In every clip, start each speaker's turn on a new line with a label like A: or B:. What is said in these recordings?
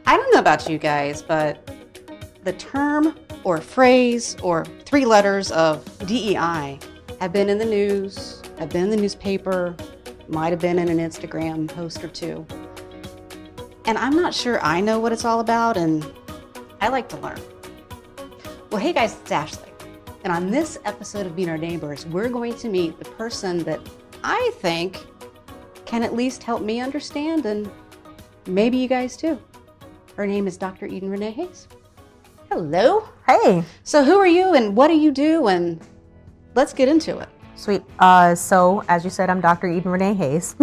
A: I don't know about you guys, but the term or phrase or three letters of DEI have been in the news, have been in the newspaper, might have been in an Instagram post or two. And I'm not sure I know what it's all about, and I like to learn. Well, hey guys, it's Ashley. And on this episode of Being Our Neighbors, we're going to meet the person that I think can at least help me understand, and maybe you guys too. Her name is Dr. Renee Hayes. Hello.
B: Hey.
A: So who are you and what do you do? And let's get into it.
B: Sweet. So as you said, I'm Dr. Renee Hayes,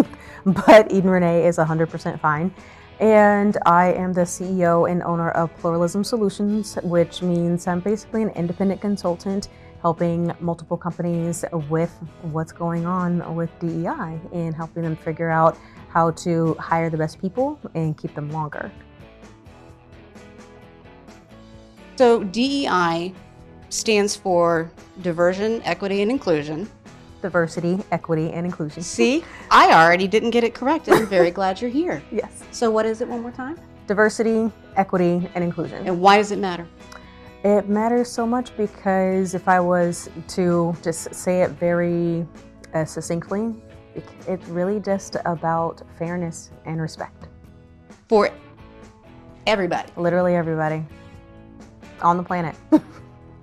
B: but Renee is 100% fine. And I am the CEO and owner of Pluralism Solutions, which means I'm basically an independent consultant helping multiple companies with what's going on with DEI and helping them figure out how to hire the best people and keep them longer.
A: So DEI stands for Diversion, Equity, and Inclusion.
B: Diversity, equity, and inclusion.
A: See, I already didn't get it correct, and I'm very glad you're here.
B: Yes.
A: So what is it one more time?
B: Diversity, equity, and inclusion.
A: And why does it matter?
B: It matters so much because if I was to just say it very succinctly, it's really just about fairness and respect.
A: For everybody.
B: Literally everybody on the planet.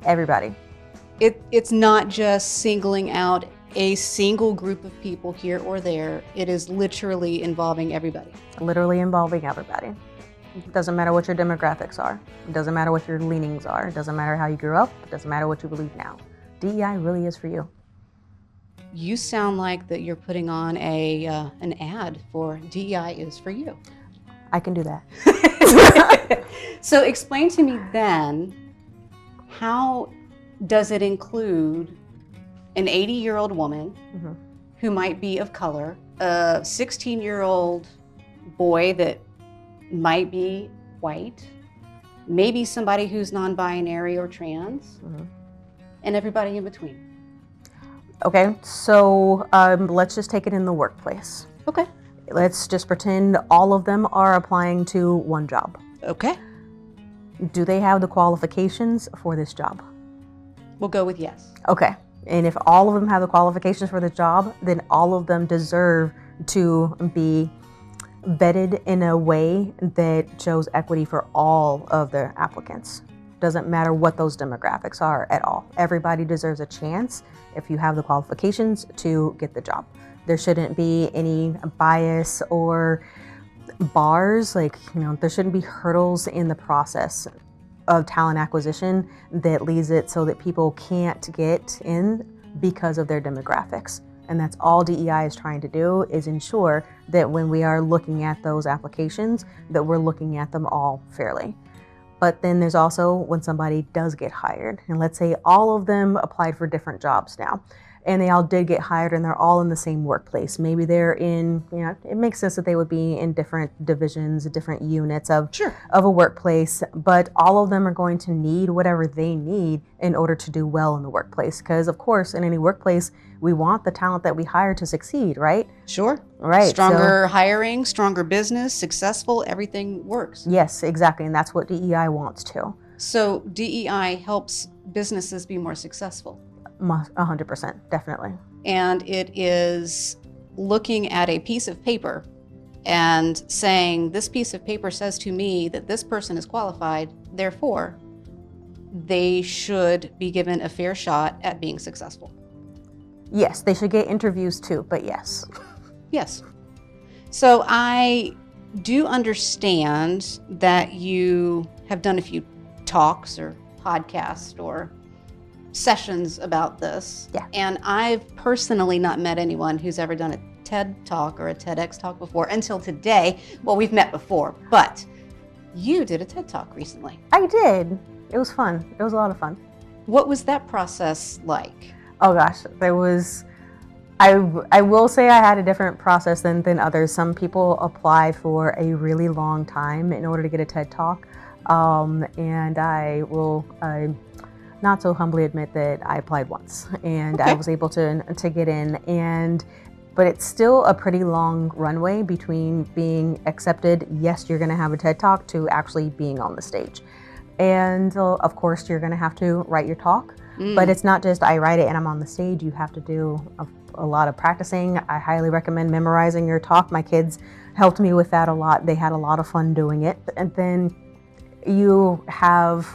B: Everybody.
A: It's not just singling out a single group of people here or there. It is literally involving everybody.
B: Literally involving everybody. It doesn't matter what your demographics are. It doesn't matter what your leanings are. It doesn't matter how you grew up. It doesn't matter what you believe now. DEI really is for you.
A: You sound like that you're putting on an ad for DEI is for you.
B: I can do that.
A: So explain to me then, how does it include an 80-year-old woman who might be of color, a 16-year-old boy that might be white, maybe somebody who's non-binary or trans, and everybody in between?
B: Okay, so let's just take it in the workplace.
A: Okay.
B: Let's just pretend all of them are applying to one job.
A: Okay.
B: Do they have the qualifications for this job?
A: We'll go with yes.
B: Okay. And if all of them have the qualifications for the job, then all of them deserve to be vetted in a way that shows equity for all of the applicants. Doesn't matter what those demographics are at all. Everybody deserves a chance, if you have the qualifications, to get the job. There shouldn't be any bias or bars, there shouldn't be hurdles in the process of talent acquisition that leads it so that people can't get in because of their demographics. And that's all DEI is trying to do, is ensure that when we are looking at those applications, that we're looking at them all fairly. But then there's also when somebody does get hired, and let's say all of them applied for different jobs now, and they all did get hired and they're all in the same workplace. Maybe they're in, it makes sense that they would be in different divisions, different units of a workplace, but all of them are going to need whatever they need in order to do well in the workplace. Because of course, in any workplace, we want the talent that we hire to succeed, right?
A: Sure.
B: Right.
A: Stronger hiring, stronger business, successful, everything works.
B: Yes, exactly. And that's what DEI wants to.
A: So DEI helps businesses be more successful.
B: 100%, definitely.
A: And it is looking at a piece of paper and saying, this piece of paper says to me that this person is qualified, therefore, they should be given a fair shot at being successful.
B: Yes, they should get interviews too, but yes.
A: Yes. So I do understand that you have done a few talks or podcasts or sessions about this.
B: Yeah.
A: And I've personally not met anyone who's ever done a TED Talk or a TEDx Talk before until today. Well, we've met before, but you did a TED Talk recently.
B: I did. It was fun. It was a lot of fun.
A: What was that process like?
B: Oh gosh, there was, I will say I had a different process than others. Some people apply for a really long time in order to get a TED Talk. And I will not so humbly admit that I applied once and I was able to get in. And but it's still a pretty long runway between being accepted, yes, you're going to have a TED Talk, to actually being on the stage. And of course, you're going to have to write your talk, but it's not just I write it and I'm on the stage. You have to do a lot of practicing. I highly recommend memorizing your talk. My kids helped me with that a lot. They had a lot of fun doing it. And then you have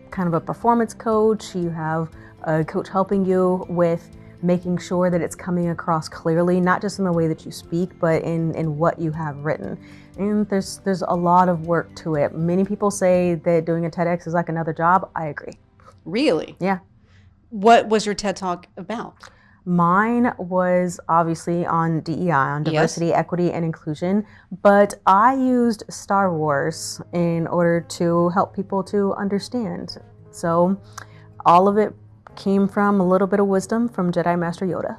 B: kind of a performance coach. You have a coach helping you with making sure that it's coming across clearly, not just in the way that you speak, but in what you have written. And there's a lot of work to it. Many people say that doing a TEDx is like another job. I agree.
A: Really?
B: Yeah.
A: What was your TED Talk about?
B: Mine was obviously on DEI, on diversity, equity, and inclusion, but I used Star Wars in order to help people to understand. So all of it came from a little bit of wisdom from Jedi Master Yoda.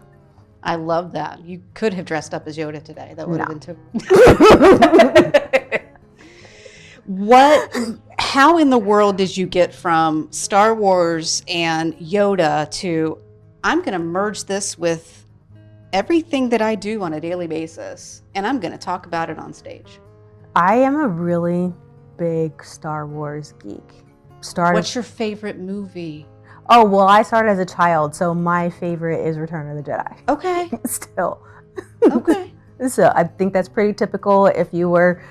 A: I love that. You could have dressed up as Yoda today. That would have been too. How in the world did you get from Star Wars and Yoda to, I'm going to merge this with everything that I do on a daily basis, and I'm going to talk about it on stage?
B: I am a really big Star Wars geek.
A: What's your favorite movie?
B: Oh, well, I started as a child, so my favorite is Return of the Jedi.
A: Okay.
B: Still.
A: Okay.
B: So I think that's pretty typical. If you were,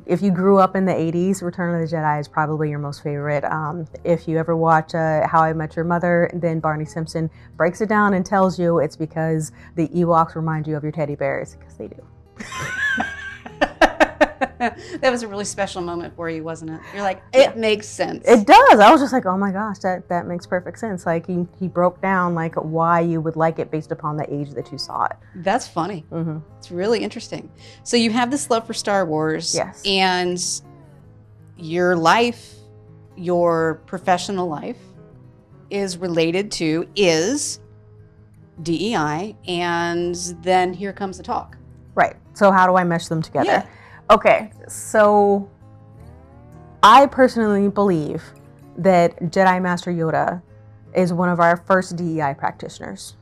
B: if you grew up in the 80s, Return of the Jedi is probably your most favorite. If you ever watch How I Met Your Mother, then Barney Simpson breaks it down and tells you it's because the Ewoks remind you of your teddy bears, because they do.
A: That was a really special moment for you, wasn't it? You're like, it makes sense.
B: It does. I was just like, oh my gosh, that makes perfect sense. Like he broke down like why you would like it based upon the age that you saw it.
A: That's funny. Mm-hmm. It's really interesting. So you have this love for Star Wars.
B: Yes.
A: And your life, your professional life is related to DEI, and then here comes the talk.
B: Right. So how do I mesh them together?
A: Yeah.
B: Okay, so I personally believe that Jedi Master Yoda is one of our first DEI practitioners.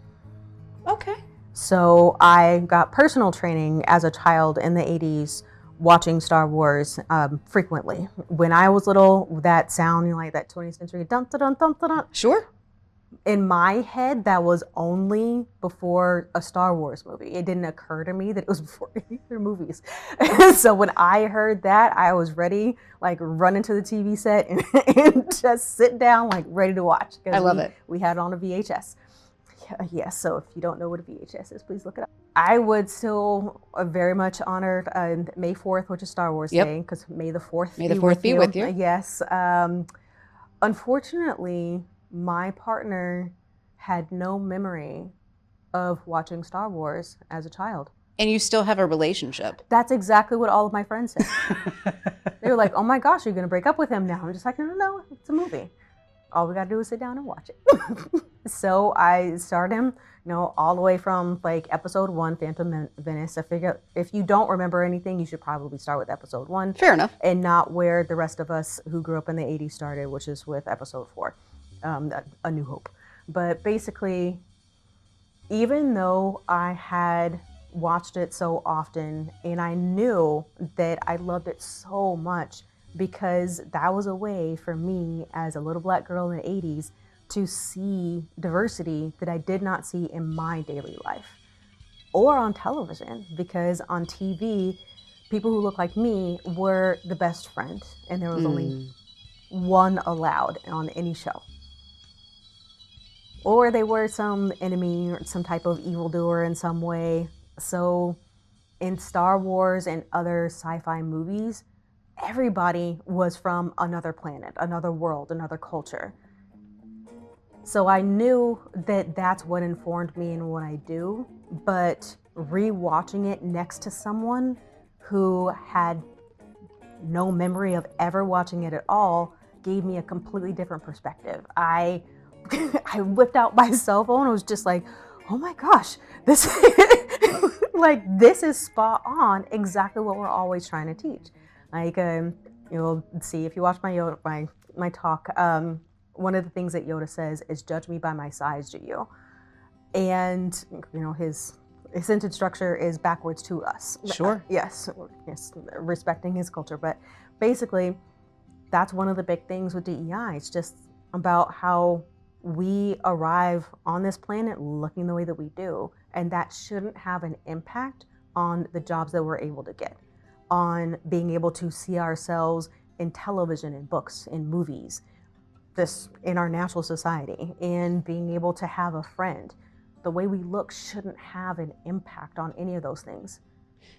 A: Okay.
B: So I got personal training as a child in the 80s watching Star Wars frequently. When I was little, that sound, like that 20th century dun dun dun dun dun.
A: Sure.
B: In my head, that was only before a Star Wars movie. It didn't occur to me that it was before any other movies. So when I heard that, I was ready, like run into the TV set and just sit down, like ready to watch.
A: I love it.
B: We had it on a VHS. Yes, so if you don't know what a VHS is, please look it up. I would still very much honor May 4th, which is Star Wars Day, because May the 4th
A: be with you.
B: Yes. Unfortunately, my partner had no memory of watching Star Wars as a child.
A: And you still have a relationship.
B: That's exactly what all of my friends said. They were like, oh my gosh, you're going to break up with him now. I'm just like, no, it's a movie. All we got to do is sit down and watch it. So I started him, all the way from like episode 1, Phantom Menace. I figure if you don't remember anything, you should probably start with episode 1.
A: Fair enough.
B: And not where the rest of us who grew up in the 80s started, which is with episode 4. A New Hope. But basically, even though I had watched it so often and I knew that I loved it so much because that was a way for me as a little black girl in the 80s to see diversity that I did not see in my daily life or on television, because on TV, people who look like me were the best friend and there was only one allowed on any show. Or they were some enemy or some type of evildoer in some way. So in Star Wars and other sci-fi movies, everybody was from another planet, another world, another culture. So I knew that that's what informed me in what I do, but rewatching it next to someone who had no memory of ever watching it at all gave me a completely different perspective. I whipped out my cell phone and was just like, oh my gosh, this is spot on, exactly what we're always trying to teach. Like, you'll see if you watch my talk, one of the things that Yoda says is, judge me by my size, do you? And, his sentence structure is backwards to us.
A: Sure.
B: Yes, respecting his culture. But basically, that's one of the big things with DEI. It's just about how we arrive on this planet looking the way that we do. And that shouldn't have an impact on the jobs that we're able to get, on being able to see ourselves in television, in books, in movies, this in our natural society, and being able to have a friend. The way we look shouldn't have an impact on any of those things,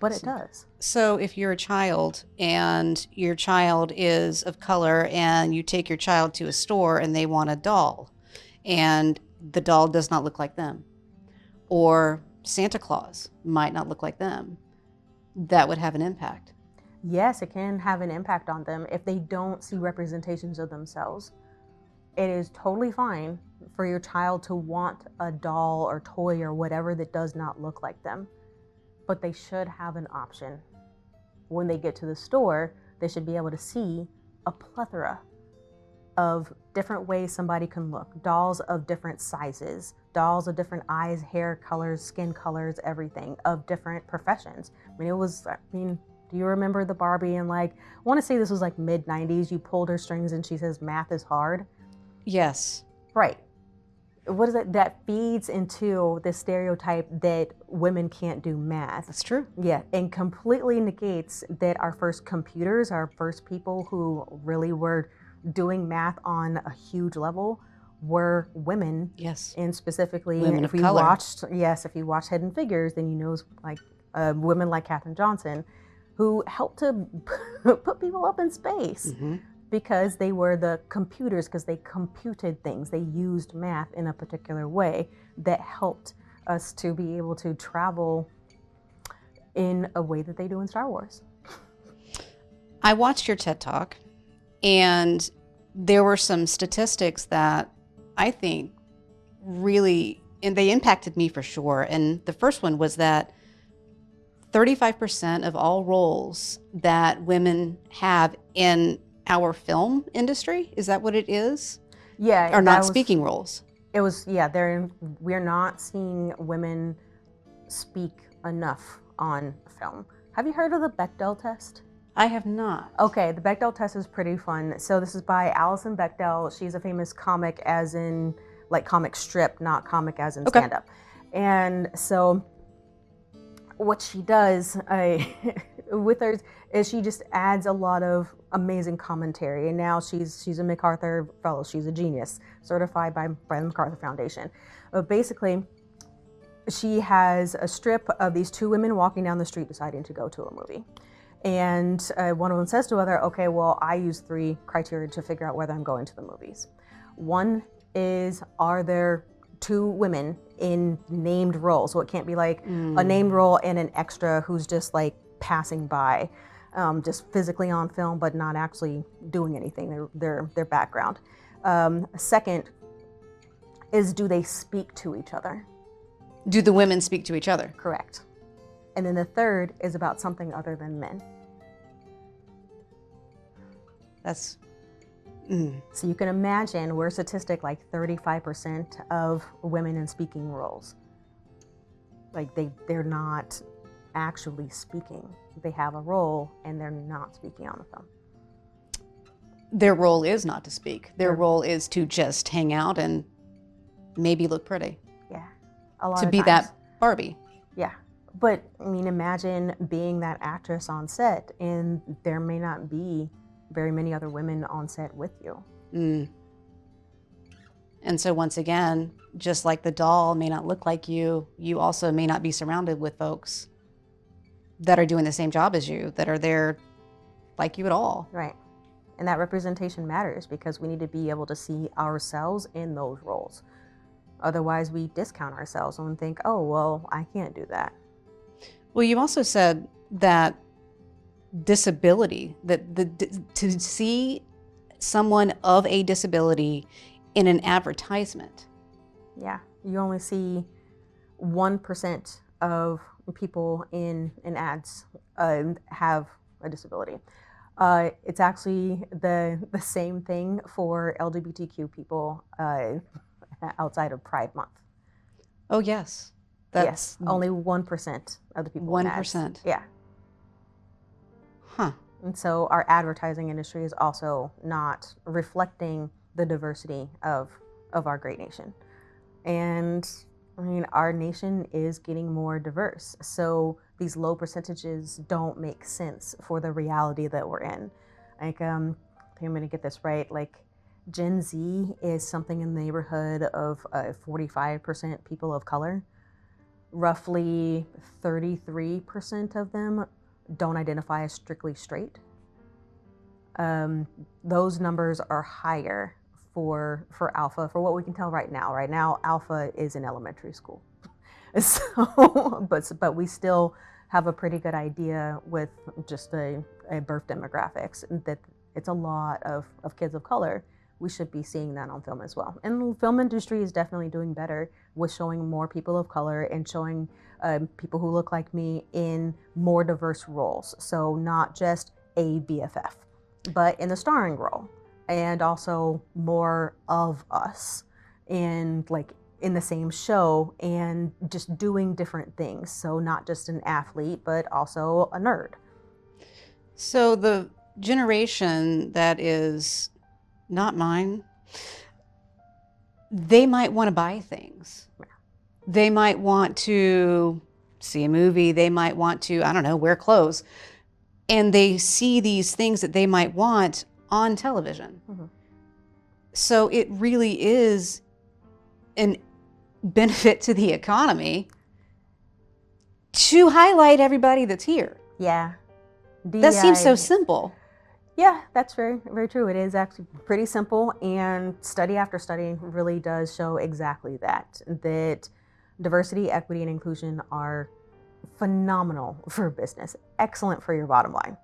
B: but it does.
A: So if you're a child and your child is of color and you take your child to a store and they want a doll and the doll does not look like them, or Santa Claus might not look like them, that would have an impact.
B: Yes, it can have an impact on them if they don't see representations of themselves. It is totally fine for your child to want a doll or toy or whatever that does not look like them, but they should have an option. When they get to the store, they should be able to see a plethora of different ways somebody can look. Dolls of different sizes, dolls of different eyes, hair colors, skin colors, everything, of different professions. Do you remember the Barbie and I want to say this was mid-90s, you pulled her strings and she says math is hard?
A: Yes.
B: Right. What is it that feeds into the stereotype that women can't do math?
A: That's true.
B: Yeah, and completely negates that our first computers, our first people who really were doing math on a huge level were women.
A: Yes.
B: And specifically,
A: women
B: if
A: of
B: you
A: color.
B: if you watch Hidden Figures, then you know women like Katherine Johnson, who helped to put people up in space.
A: Mm-hmm.
B: Because they were the computers, because they computed things. They used math in a particular way that helped us to be able to travel in a way that they do in Star Wars.
A: I watched your TED Talk, and there were some statistics that I think really, and they impacted me for sure. And the first one was that 35% of all roles that women have in our film industry, is that what it is?
B: Yeah.
A: Are not speaking roles.
B: It was, we're not seeing women speak enough on film. Have you heard of the Bechdel test?
A: I have not.
B: Okay, the Bechdel test is pretty fun. So this is by Alison Bechdel. She's a famous comic, as in comic strip, not comic as in stand-up. And so what she does with her is she just adds a lot of amazing commentary. And now she's a MacArthur fellow. She's a genius, certified by the MacArthur Foundation. But basically, she has a strip of these two women walking down the street deciding to go to a movie. And one of them says to the other, okay, well, I use 3 criteria to figure out whether I'm going to the movies. One is, are there 2 women in named roles? So it can't be a named role and an extra who's just passing by, just physically on film, but not actually doing anything, their background. Second is, do they speak to each other?
A: Do the women speak to each other?
B: Correct. And then the third is about something other than men.
A: That's...
B: So you can imagine we're a statistic 35% of women in speaking roles. They're not actually speaking. They have a role and they're not speaking on the film.
A: Their role is not to speak. Their role is to just hang out and maybe look pretty.
B: Yeah. A lot
A: to
B: of
A: be
B: times.
A: that Barbie.
B: Yeah. But imagine being that actress on set and there may not be very many other women on set with you.
A: And so once again, just like the doll may not look like you, you also may not be surrounded with folks that are doing the same job as you, that are there like you at all.
B: Right. And that representation matters because we need to be able to see ourselves in those roles. Otherwise, we discount ourselves and think, oh, well, I can't do that.
A: Well, you also said that disability, to see someone of a disability in an advertisement.
B: Yeah, you only see 1% of people in ads have a disability. It's actually the same thing for LGBTQ people outside of Pride Month.
A: Oh, yes.
B: Yes, only 1% of the people in ads.
A: 1%.
B: Yeah.
A: Huh.
B: And so our advertising industry is also not reflecting the diversity of our great nation. And I mean, our nation is getting more diverse. So these low percentages don't make sense for the reality that we're in. Like, I think I'm going to get this right. Like, Gen Z is something in the neighborhood of 45% people of color. Roughly 33% of them don't identify as strictly straight. Those numbers are higher for Alpha, for what we can tell right now. Right now, Alpha is in elementary school. So, but we still have a pretty good idea with just a birth demographics that it's a lot of kids of color. We should be seeing that on film as well. And the film industry is definitely doing better with showing more people of color and showing people who look like me in more diverse roles. So not just a BFF, but in the starring role, and also more of us in the same show and just doing different things. So not just an athlete, but also a nerd.
A: So the generation that is not mine, they might want to buy things. They might want to see a movie. They might want to, I don't know, wear clothes. And they see these things that they might want on television. Mm-hmm. So it really is an benefit to the economy to highlight everybody that's here.
B: Yeah.
A: That seems so simple.
B: Yeah, that's very, very true. It is actually pretty simple, and study after study really does show exactly that diversity, equity, and inclusion are phenomenal for business, excellent for your bottom line.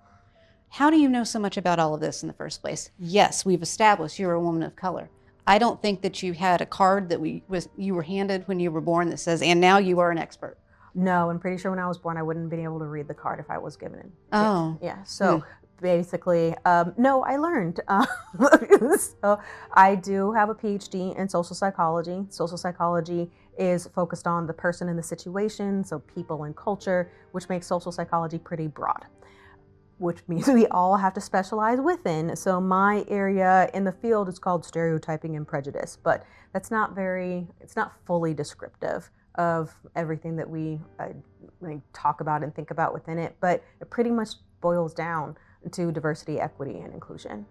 A: How do you know so much about all of this in the first place? Yes, we've established you're a woman of color. I don't think that you had a card that you were handed when you were born that says, and now you are an expert.
B: No, I'm pretty sure when I was born, I wouldn't have been able to read the card if I was given it.
A: Oh.
B: Yeah, so basically, no, I learned. So I do have a PhD in social psychology. Social psychology is focused on the person and the situation, so people and culture, which makes social psychology pretty broad, which means we all have to specialize within. So my area in the field is called stereotyping and prejudice, but it's not fully descriptive of everything that we talk about and think about within it, but it pretty much boils down to diversity, equity, and inclusion.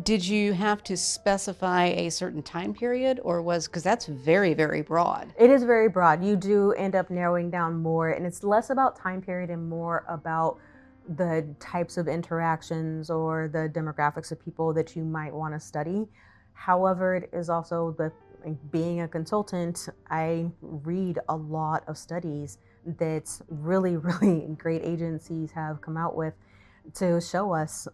A: Did you have to specify a certain time period, or because that's very, very broad?
B: It is very broad. You do end up narrowing down more, and it's less about time period and more about the types of interactions or the demographics of people that you might want to study. However, it is also being a consultant, I read a lot of studies that really, really great agencies have come out with to show us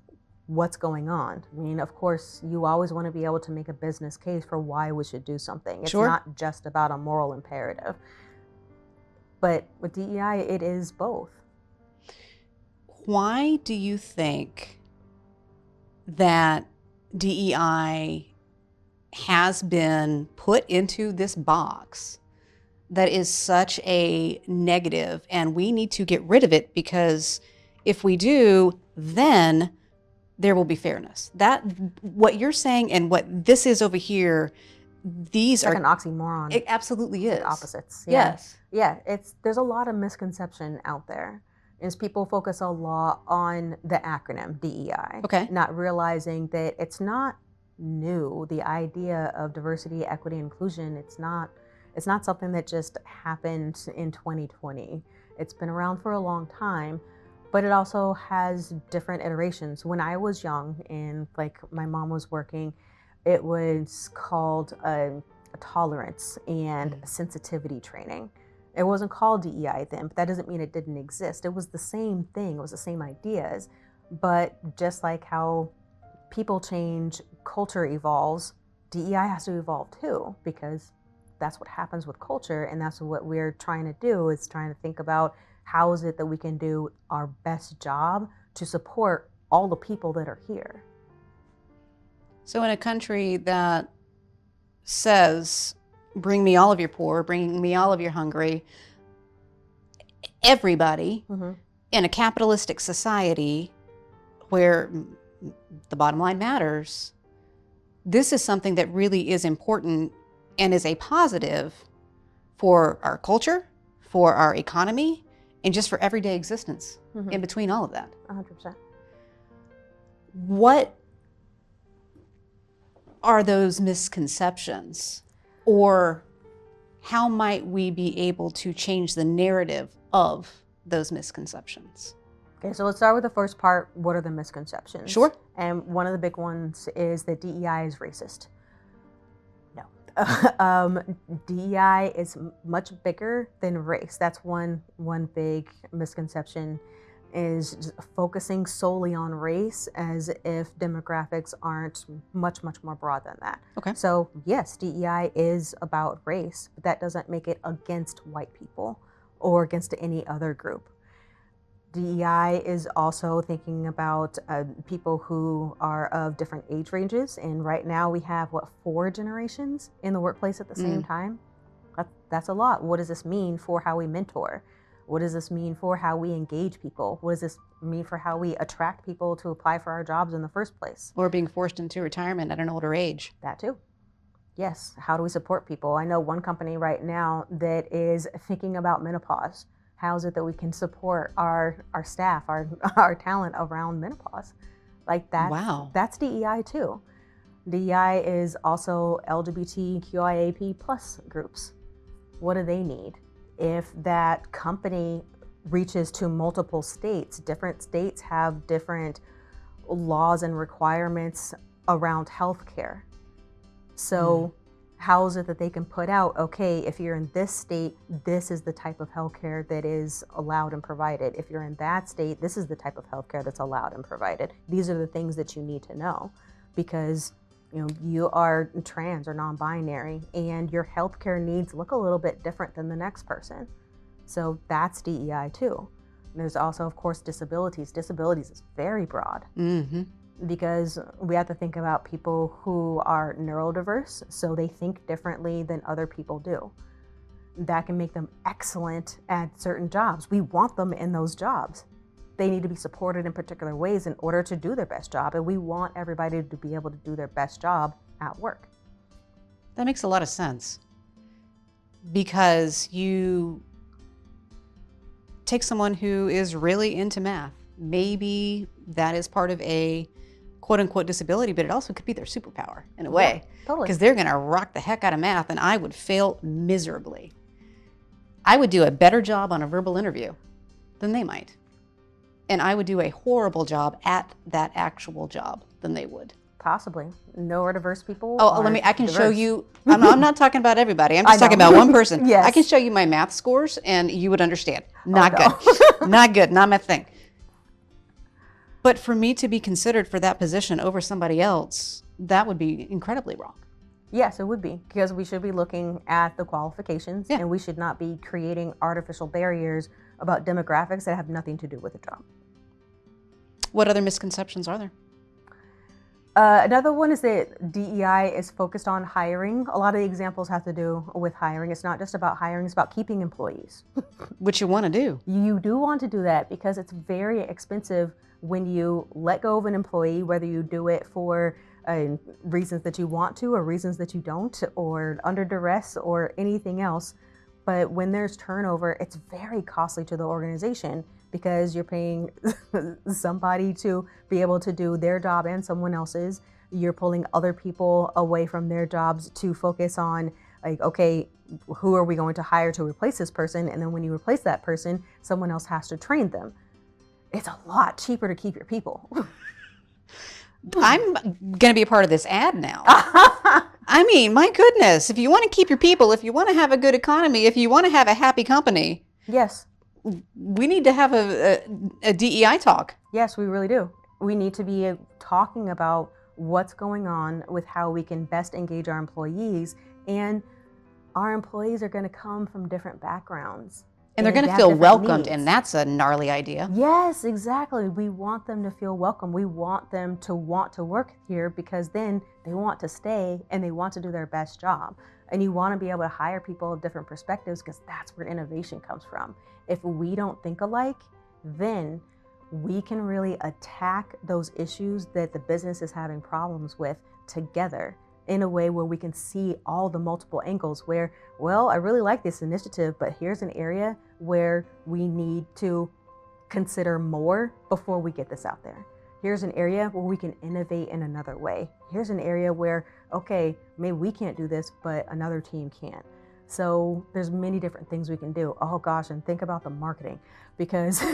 B: what's going on. I mean, of course, you always want to be able to make a business case for why we should do something. It's not just about a moral imperative. But with DEI, it is both.
A: Why do you think that DEI has been put into this box that is such a negative, and we need to get rid of it, because if we do, then there will be fairness? That what you're saying and what this is over here, these
B: it's
A: are
B: like an oxymoron.
A: It absolutely is.
B: Opposites.
A: Yeah. Yes.
B: Yeah, there's a lot of misconception out there. Is people focus a lot on the acronym DEI,
A: okay,
B: not realizing that it's not new. The idea of diversity, equity, inclusion, it's not something that just happened in 2020. It's been around for a long time, but it also has different iterations. When I was young and my mom was working, it was called a tolerance and sensitivity training. It wasn't called DEI then, but that doesn't mean it didn't exist. It was the same thing. It was the same ideas, but just like how people change, culture evolves, DEI has to evolve too, because that's what happens with culture, and that's what we're trying to do, is trying to think about how is it that we can do our best job to support all the people that are here.
A: So in a country that says, bring me all of your poor, bring me all of your hungry, everybody
B: Mm-hmm.
A: in a capitalistic society where the bottom line matters, this is something that really is important and is a positive for our culture, for our economy, and just for everyday existence in between all of that.
B: 100%.
A: What are those misconceptions, or how might we be able to change the narrative of those misconceptions?
B: Okay, so let's start with the first part. What are the misconceptions?
A: Sure.
B: And one of the big ones is that DEI is racist. No. DEI is much bigger than race. That's one big misconception, is just focusing solely on race as if demographics aren't much more broad than that.
A: Okay.
B: So yes, DEI is about race, but that doesn't make it against white people or against any other group. DEI is also thinking about people who are of different age ranges. And right now we have, 4 generations in the workplace at the same time? That's a lot. What does this mean for how we mentor? What does this mean for how we engage people? What does this mean for how we attract people to apply for our jobs in the first place?
A: Or being forced into retirement at an older age.
B: That too. Yes. How do we support people? I know one company right now that is thinking about menopause. How is it that we can support our staff, our talent around menopause? Like that.
A: Wow.
B: That's DEI too. DEI is also LGBTQIAP+ groups. What do they need? If that company reaches to multiple states, different states have different laws and requirements around healthcare. So how is it that they can put out, okay, if you're in this state, this is the type of healthcare that is allowed and provided. If you're in that state, this is the type of healthcare that's allowed and provided. These are the things that you need to know, because you are trans or non-binary and your healthcare needs look a little bit different than the next person. So that's DEI too. And there's also, of course, disabilities. Disabilities is very broad. Because we have to think about people who are neurodiverse, so they think differently than other people do. That can make them excellent at certain jobs. We want them in those jobs. They need to be supported in particular ways in order to do their best job, and we want everybody to be able to do their best job at work.
A: That makes a lot of sense, because you take someone who is really into math. Maybe that is part of a quote-unquote disability, but it also could be their superpower in a way.
B: Yeah, totally.
A: Because they're going to rock the heck out of math, and I would fail miserably. I would do a better job on a verbal interview than they might. And I would do a horrible job at that actual job than they would.
B: Possibly. Neurodiverse people.
A: Oh, I can show you. I'm not talking about everybody. I'm just talking about one person.
B: Yes.
A: I can show you my math scores and you would understand. Not good. Not good. Not my thing. But for me to be considered for that position over somebody else, that would be incredibly wrong.
B: Yes, it would be, because we should be looking at the qualifications, and we should not be creating artificial barriers about demographics that have nothing to do with the job.
A: What other misconceptions are there?
B: Another one is that DEI is focused on hiring. A lot of the examples have to do with hiring. It's not just about hiring, it's about keeping employees.
A: Which you want to do.
B: You do want to do that because it's very expensive when you let go of an employee, whether you do it for reasons that you want to or reasons that you don't, or under duress or anything else. But when there's turnover, it's very costly to the organization, because you're paying somebody to be able to do their job and someone else's. You're pulling other people away from their jobs to focus on, like, okay, who are we going to hire to replace this person? And then when you replace that person, someone else has to train them. It's a lot cheaper to keep your people.
A: I'm going to be a part of this ad now. I mean, my goodness, if you want to keep your people, if you want to have a good economy, if you want to have a happy company.
B: Yes.
A: We need to have a DEI talk.
B: Yes, we really do. We need to be talking about what's going on with how we can best engage our employees. And our employees are going to come from different backgrounds.
A: And they're going to feel welcomed, and that's a gnarly idea.
B: Yes, exactly. We want them to feel welcome. We want them to want to work here, because then they want to stay and they want to do their best job. And you want to be able to hire people of different perspectives, because that's where innovation comes from. If we don't think alike, then we can really attack those issues that the business is having problems with together in a way where we can see all the multiple angles where, well, I really like this initiative, but here's an area where we need to consider more before we get this out there. Here's an area where we can innovate in another way. Here's an area where, okay, maybe we can't do this, but another team can. So there's many different things we can do. Oh gosh, and think about the marketing, because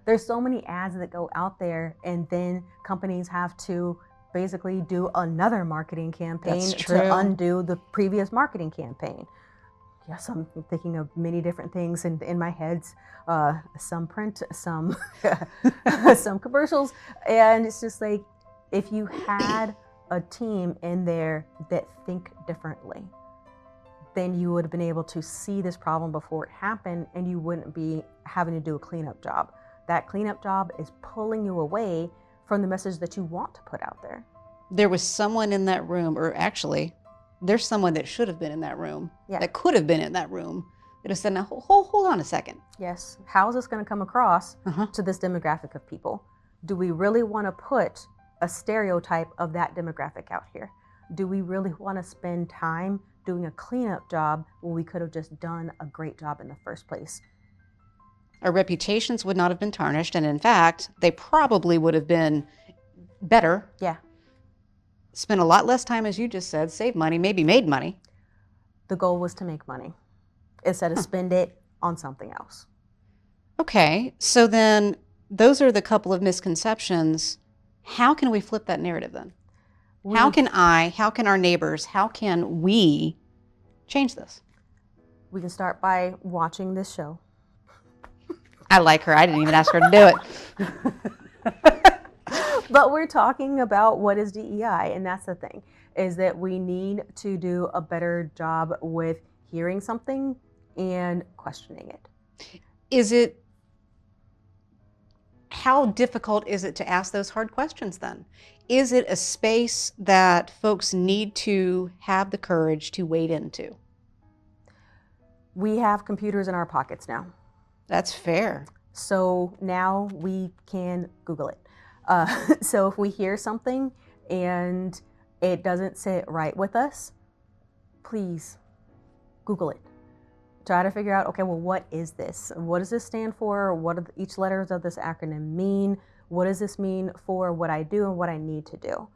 B: there's so many ads that go out there, and then companies have to basically do another marketing campaign to undo the previous marketing campaign. Yes, I'm thinking of many different things in my head. Some print, some some commercials, and it's just like, if you had a team in there that think differently, then you would have been able to see this problem before it happened, and you wouldn't be having to do a cleanup job. That cleanup job is pulling you away from the message that you want to put out there.
A: There was someone in that room, or actually, there's someone that should have been in that room,
B: Yeah.
A: that could have been in that room, that have said, now, hold on a second.
B: Yes. How is this going to come across
A: Uh-huh.
B: to this demographic of people? Do we really want to put a stereotype of that demographic out here? Do we really want to spend time doing a cleanup job when we could have just done a great job in the first place?
A: Our reputations would not have been tarnished, and in fact, they probably would have been better.
B: Yeah.
A: Spent a lot less time, as you just said, save money, maybe made money.
B: The goal was to make money instead of spend it on something else.
A: Okay, so then those are the couple of misconceptions. How can we flip that narrative then? How can our neighbors, how can we change this?
B: We can start by watching this show.
A: I like her. I didn't even ask her to do it.
B: But we're talking about what is DEI, and that's the thing, is that we need to do a better job with hearing something and questioning it.
A: How difficult is it to ask those hard questions then? Is it a space that folks need to have the courage to wade into?
B: We have computers in our pockets now.
A: That's fair.
B: So now we can Google it. So if we hear something and it doesn't sit right with us, please Google it. Try to figure out, okay, well, what is this? What does this stand for? What do each letters of this acronym mean? What does this mean for what I do and what I need to do?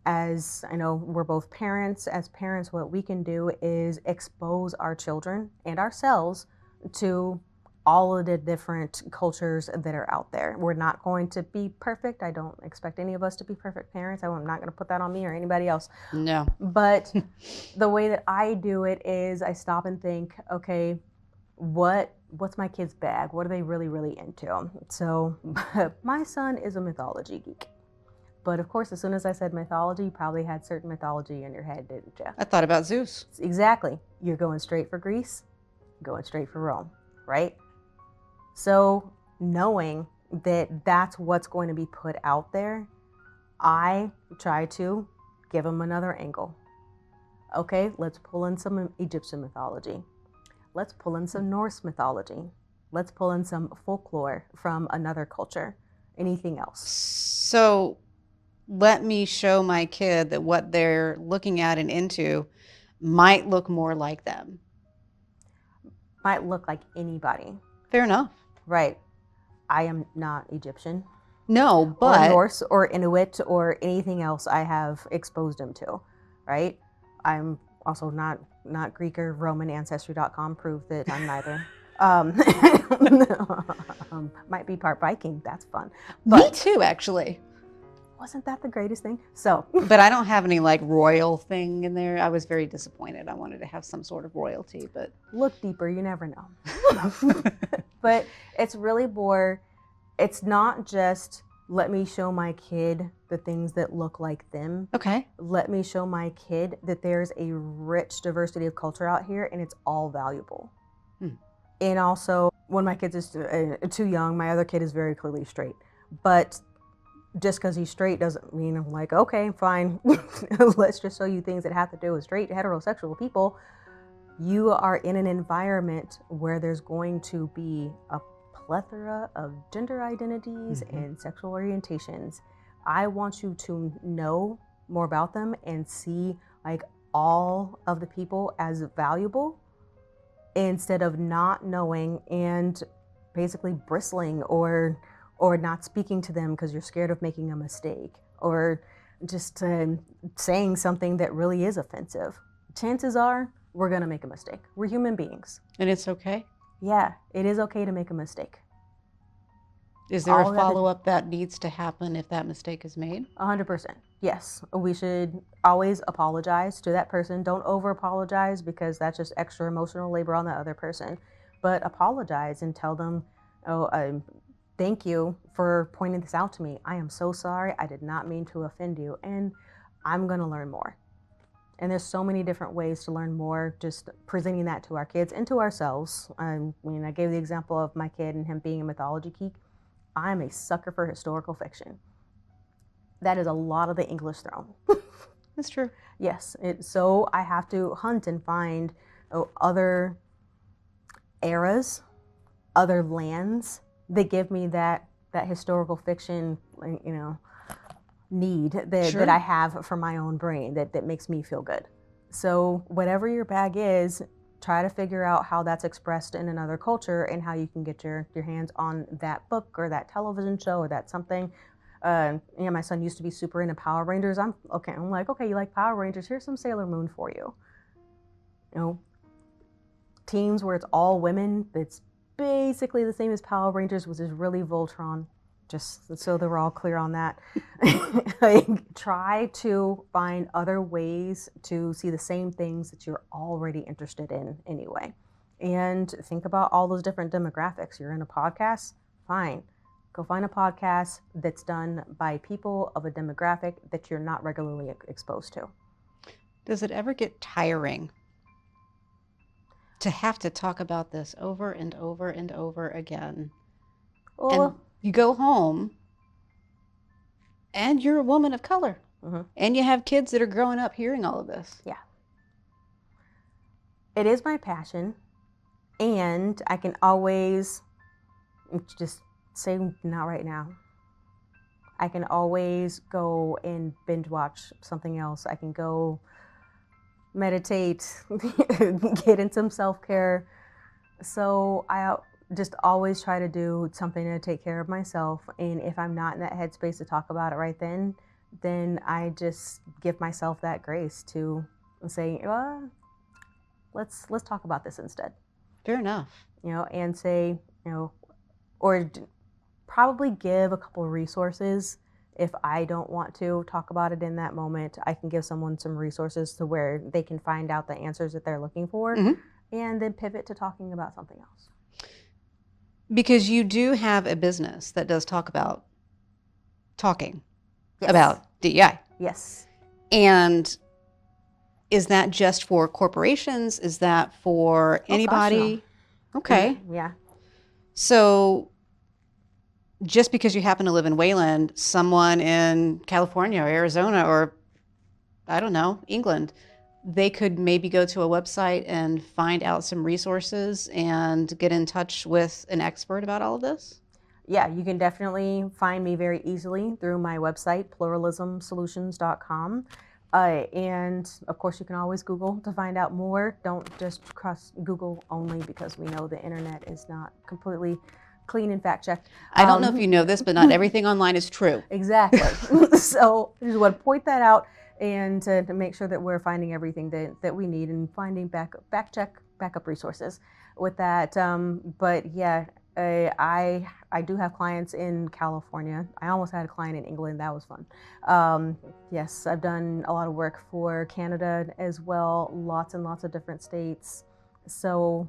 B: As I know, we're both parents. As parents, what we can do is expose our children and ourselves to all of the different cultures that are out there. We're not going to be perfect. I don't expect any of us to be perfect parents. I'm not going to put that on me or anybody else.
A: No.
B: But the way that I do it is I stop and think, okay, what's my kid's bag? What are they really, really into? So my son is a mythology geek. But of course, as soon as I said mythology, you probably had certain mythology in your head, didn't you?
A: I thought about Zeus.
B: Exactly. You're going straight for Greece, going straight for Rome, right? So knowing that that's what's going to be put out there, I try to give them another angle. Okay, let's pull in some Egyptian mythology. Let's pull in some Norse mythology. Let's pull in some folklore from another culture. Anything else.
A: So let me show my kid that what they're looking at and into might look more like them.
B: Might look like anybody.
A: Fair enough.
B: Right. I am not Egyptian.
A: No, but
B: or Norse or Inuit or anything else I have exposed him to, right? I'm also not Greek or Roman Ancestry.com proved that I'm neither. Might be part Viking. That's fun.
A: Me too, actually.
B: Wasn't that the greatest thing? So,
A: but I don't have any like royal thing in there. I was very disappointed. I wanted to have some sort of royalty, but
B: look deeper. You never know. But it's really more. It's not just let me show my kid the things that look like them.
A: Okay.
B: Let me show my kid that there's a rich diversity of culture out here, and it's all valuable. And also, when my kid is too young, my other kid is very clearly straight, but just because he's straight doesn't mean I'm like, okay, fine, let's just show you things that have to do with straight heterosexual people. You are in an environment where there's going to be a plethora of gender identities and sexual orientations. I want you to know more about them and see like all of the people as valuable instead of not knowing and basically bristling or not speaking to them because you're scared of making a mistake or just saying something that really is offensive. Chances are we're going to make a mistake. We're human beings.
A: And it's okay?
B: Yeah, it is okay to make a mistake.
A: Is there a follow-up that needs to happen if that mistake is made?
B: 100%. Yes. We should always apologize to that person. Don't over-apologize because that's just extra emotional labor on the other person. But apologize and tell them, thank you for pointing this out to me. I am so sorry. I did not mean to offend you. And I'm going to learn more. And there's so many different ways to learn more, just presenting that to our kids and to ourselves. I gave the example of my kid and him being a mythology geek. I'm a sucker for historical fiction. That is a lot of the English thrown.
A: That's true.
B: Yes. So I have to hunt and find other eras, other lands that give me that historical fiction, need that I have for my own brain that makes me feel good. So whatever your bag is, try to figure out how that's expressed in another culture and how you can get your hands on that book or that television show or that something. My son used to be super into Power Rangers. I'm like, okay, you like Power Rangers? Here's some Sailor Moon for you. Teams where it's all women, it's basically the same as Power Rangers, which is really Voltron. Just so that we're all clear on that. Try to find other ways to see the same things that you're already interested in anyway. And think about all those different demographics. You're in a podcast? Fine. Go find a podcast that's done by people of a demographic that you're not regularly exposed to.
A: Does it ever get tiring to have to talk about this over and over and over again?
B: Well,
A: and you go home and you're a woman of color and you have kids that are growing up hearing all of this.
B: Yeah. It is my passion, and I can always just say not right now. I can always go and binge watch something else. I can go meditate, get in some self-care. So I just always try to do something to take care of myself. And if I'm not in that headspace to talk about it right then I just give myself that grace to say, let's talk about this instead.
A: Fair enough.
B: And say, or probably give a couple of resources. If I don't want to talk about it in that moment, I can give someone some resources to where they can find out the answers that they're looking for and then pivot to talking about something else.
A: Because you do have a business that does talk about talking
B: Yes.
A: about DEI.
B: Yes.
A: And is that just for corporations? Is that for anybody?
B: Gosh, no.
A: Okay.
B: Yeah.
A: So just because you happen to live in Wayland, someone in California or Arizona or, I don't know, England, they could maybe go to a website and find out some resources and get in touch with an expert about all of this?
B: Yeah, you can definitely find me very easily through my website, pluralismsolutions.com. And of course, you can always Google to find out more. Don't just trust Google only because we know the internet is not completely clean and fact checked.
A: I don't know if you know this, but not everything online is true.
B: Exactly. So I just want to point that out and to make sure that we're finding everything that we need and finding backup resources with that. But yeah, I do have clients in California. I almost had a client in England. That was fun. Yes, I've done a lot of work for Canada as well, lots and lots of different states. So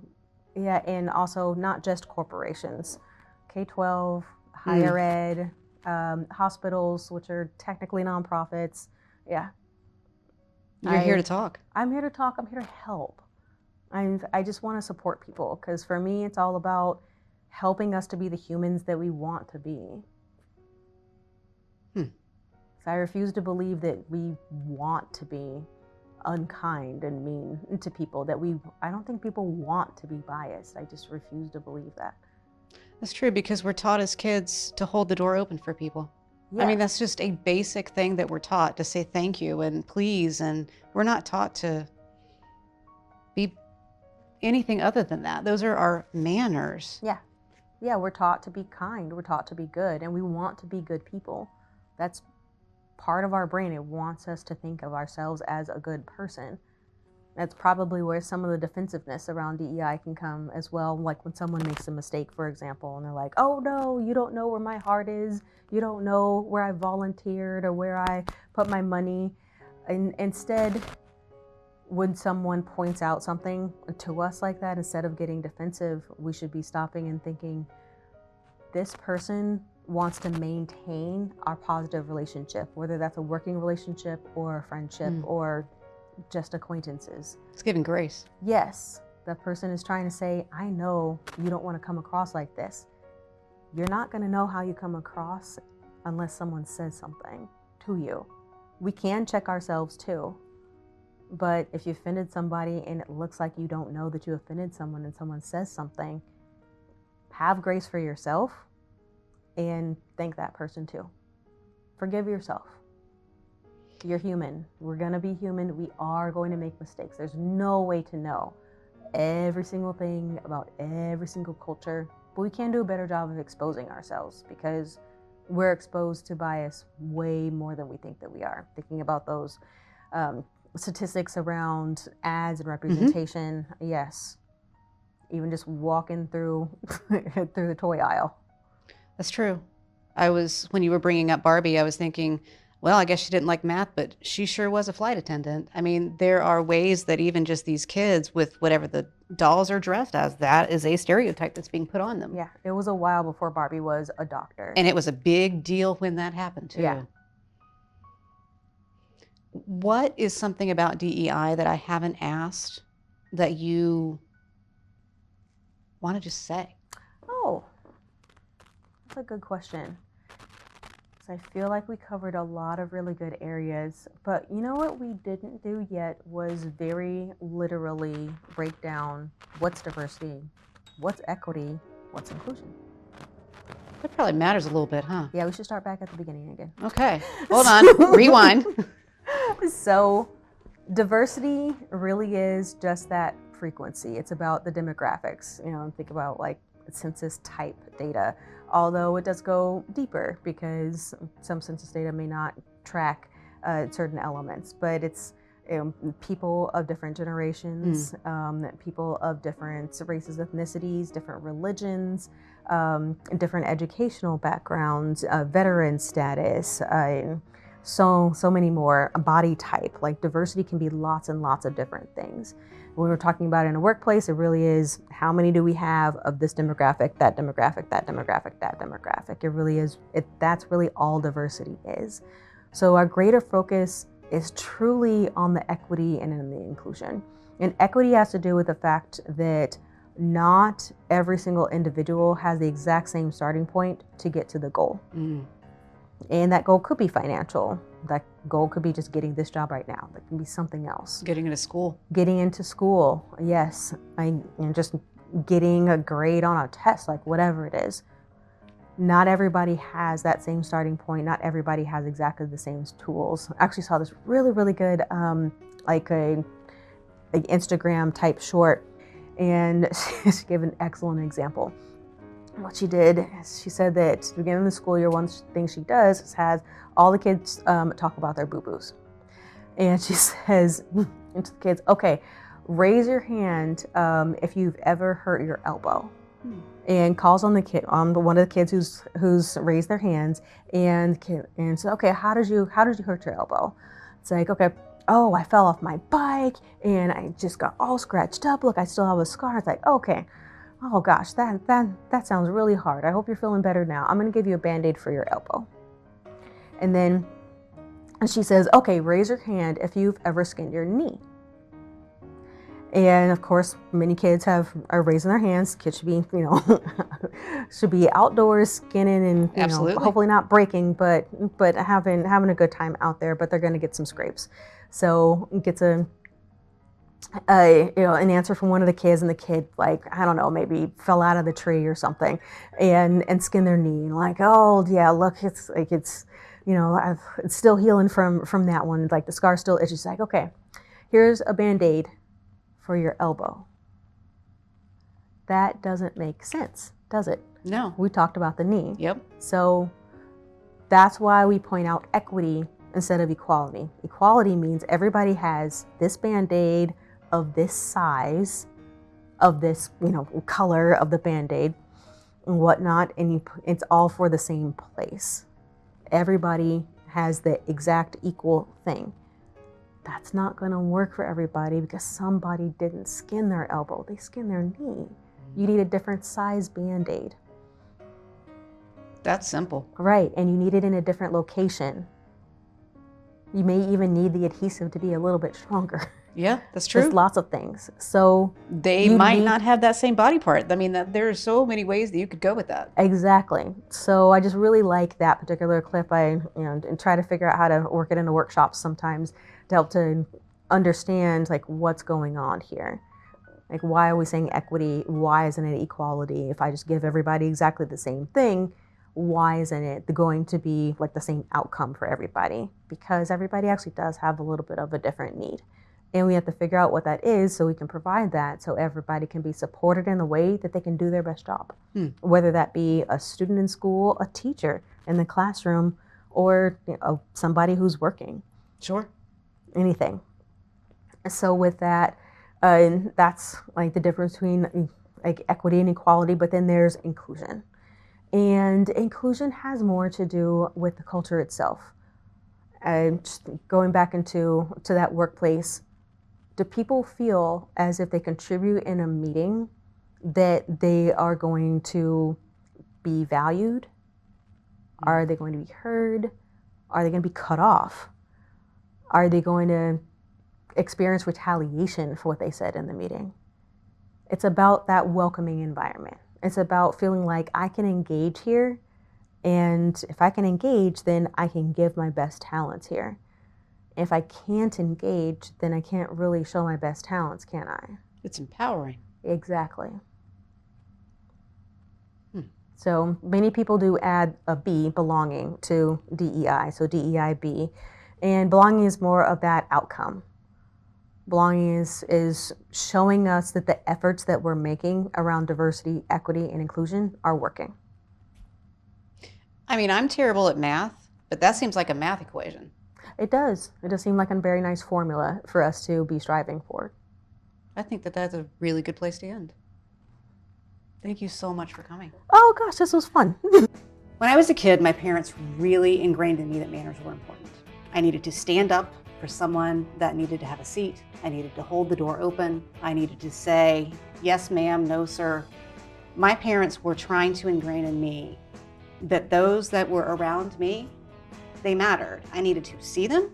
B: yeah, and also not just corporations, K-12, higher ed, hospitals, which are technically nonprofits. Yeah.
A: You're here to talk.
B: I'm here to talk. I'm here to help. I just want to support people because for me, it's all about helping us to be the humans that we want to be. So I refuse to believe that we want to be unkind and mean to people, that I don't think people want to be biased. I just refuse to believe that.
A: That's true, because we're taught as kids to hold the door open for people.
B: Yeah.
A: I mean, that's just a basic thing that we're taught, to say thank you and please, and we're not taught to be anything other than that. Those are our manners.
B: Yeah, we're taught to be kind, we're taught to be good, and we want to be good people. That's part of our brain. It wants us to think of ourselves as a good person. That's probably where some of the defensiveness around DEI can come as well. Like when someone makes a mistake, for example, and they're like, oh no, you don't know where my heart is. You don't know where I volunteered or where I put my money. And instead, when someone points out something to us like that, instead of getting defensive, we should be stopping and thinking, this person wants to maintain our positive relationship, whether that's a working relationship or a friendship or just acquaintances.
A: It's giving grace.
B: Yes, the person is trying to say, I know you don't want to come across like this. You're not going to know how you come across unless someone says something to you. We can check ourselves too. But if you offended somebody and it looks like you don't know that you offended someone and someone says something, have grace for yourself and thank that person too. Forgive yourself. You're human. We're going to be human. We are going to make mistakes. There's no way to know every single thing about every single culture, but we can do a better job of exposing ourselves because we're exposed to bias way more than we think that we are. Thinking about those statistics around ads and representation, yes. Even just walking through through the toy aisle.
A: That's true. When you were bringing up Barbie, I was thinking, well, I guess she didn't like math, but she sure was a flight attendant. I mean, there are ways that even just these kids with whatever the dolls are dressed as, that is a stereotype that's being put on them.
B: Yeah, it was a while before Barbie was a doctor.
A: And it was a big deal when that happened too.
B: Yeah.
A: What is something about DEI that I haven't asked that you want to just say?
B: Oh, that's a good question. So I feel like we covered a lot of really good areas, but you know what we didn't do yet was very literally break down what's diversity, what's equity, what's inclusion.
A: That probably matters a little bit, huh?
B: Yeah, we should start back at the beginning again.
A: Okay, hold on, rewind.
B: So diversity really is just that frequency. It's about the demographics, think about like census type data, although it does go deeper because some census data may not track certain elements, but it's people of different generations, people of different races, ethnicities, different religions, different educational backgrounds, veteran status, so many more, body type. Like diversity can be lots and lots of different things. When we're talking about it in a workplace, it really is how many do we have of this demographic, that demographic, that demographic, that demographic. It really is, that's really all diversity is. So our greater focus is truly on the equity and in the inclusion. And equity has to do with the fact that not every single individual has the exact same starting point to get to the goal. And that goal could be financial. That goal could be just getting this job right now. That can be something else.
A: Getting into school.
B: Getting into school, yes. Just getting a grade on a test, like whatever it is. Not everybody has that same starting point. Not everybody has exactly the same tools. I actually saw this really, really good, like a Instagram type short, and she gave an excellent example. What she did is she said that at the beginning of the school year, one thing she does is has all the kids talk about their boo-boos. And she says to the kids, okay, raise your hand if you've ever hurt your elbow. And calls on one of the kids who's raised their hands and says, okay, how did you hurt your elbow? It's like, okay, oh, I fell off my bike and I just got all scratched up. Look, I still have a scar. It's like, okay. Oh gosh, that sounds really hard. I hope you're feeling better now. I'm gonna give you a Band-Aid for your elbow. And then she says, okay, raise your hand if you've ever skinned your knee. And of course, many kids are raising their hands. Kids should be, should be outdoors skinning and hopefully not breaking, but having a good time out there. But they're gonna get some scrapes. So gets a an answer from one of the kids, and the kid, like, I don't know, maybe fell out of the tree or something, and skinned their knee. Like, oh yeah, look, it's like it's still healing from that one. Like the scar still itches. Like, okay, here's a Band-Aid for your elbow. That doesn't make sense, does it?
A: No.
B: We talked about the knee.
A: Yep.
B: So that's why we point out equity instead of equality. Equality means everybody has this Band-Aid of this size, of this color of the Band-Aid and whatnot, and it's all for the same place. Everybody has the exact equal thing. That's not going to work for everybody because somebody didn't skin their elbow, they skinned their knee. You need a different size Band-Aid.
A: That's simple.
B: Right, and you need it in a different location. You may even need the adhesive to be a little bit stronger.
A: Yeah, that's true.
B: There's lots of things. So
A: they might not have that same body part. I mean, there are so many ways that you could go with that.
B: Exactly. So I just really like that particular clip. I and try to figure out how to work it into workshops sometimes to help to understand like what's going on here. Like, why are we saying equity? Why isn't it equality? If I just give everybody exactly the same thing, why isn't it going to be like the same outcome for everybody? Because everybody actually does have a little bit of a different need. And we have to figure out what that is so we can provide that so everybody can be supported in the way that they can do their best job. Whether that be a student in school, a teacher in the classroom, or somebody who's working.
A: Sure.
B: Anything. So with that, that's like the difference between like equity and equality, but then there's inclusion. And inclusion has more to do with the culture itself. Just going back into that workplace, do people feel as if they contribute in a meeting that they are going to be valued? Are they going to be heard? Are they going to be cut off? Are they going to experience retaliation for what they said in the meeting? It's about that welcoming environment. It's about feeling like I can engage here, and if I can engage, then I can give my best talents here. If I can't engage, then I can't really show my best talents, can I?
A: It's empowering.
B: Exactly. So many people do add a B, belonging, to DEI, so DEIB. And belonging is more of that outcome. Belonging is showing us that the efforts that we're making around diversity, equity, and inclusion are working.
A: I mean, I'm terrible at math, but that seems like a math equation.
B: It does. It does seem like a very nice formula for us to be striving for.
A: I think that that's a really good place to end. Thank you so much for coming.
B: Oh gosh, this was fun.
A: When I was a kid, my parents really ingrained in me that manners were important. I needed to stand up for someone that needed to have a seat. I needed to hold the door open. I needed to say, yes, ma'am, no, sir. My parents were trying to ingrain in me that those that were around me, they mattered. I needed to see them.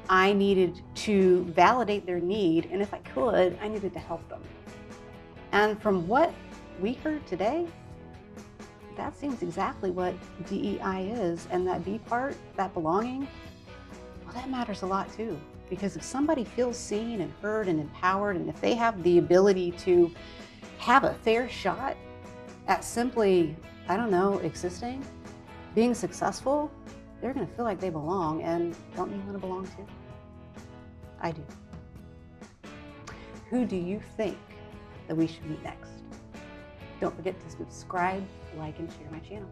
A: I needed to validate their need. And if I could, I needed to help them. And from what we heard today, that seems exactly what DEI is. And that B part, that belonging, well, that matters a lot too. Because if somebody feels seen and heard and empowered, and if they have the ability to have a fair shot at simply, I don't know, existing, being successful, they're going to feel like they belong. And don't you want to belong too? I do. Who do you think that we should meet next? Don't forget to subscribe, like, and share my channel.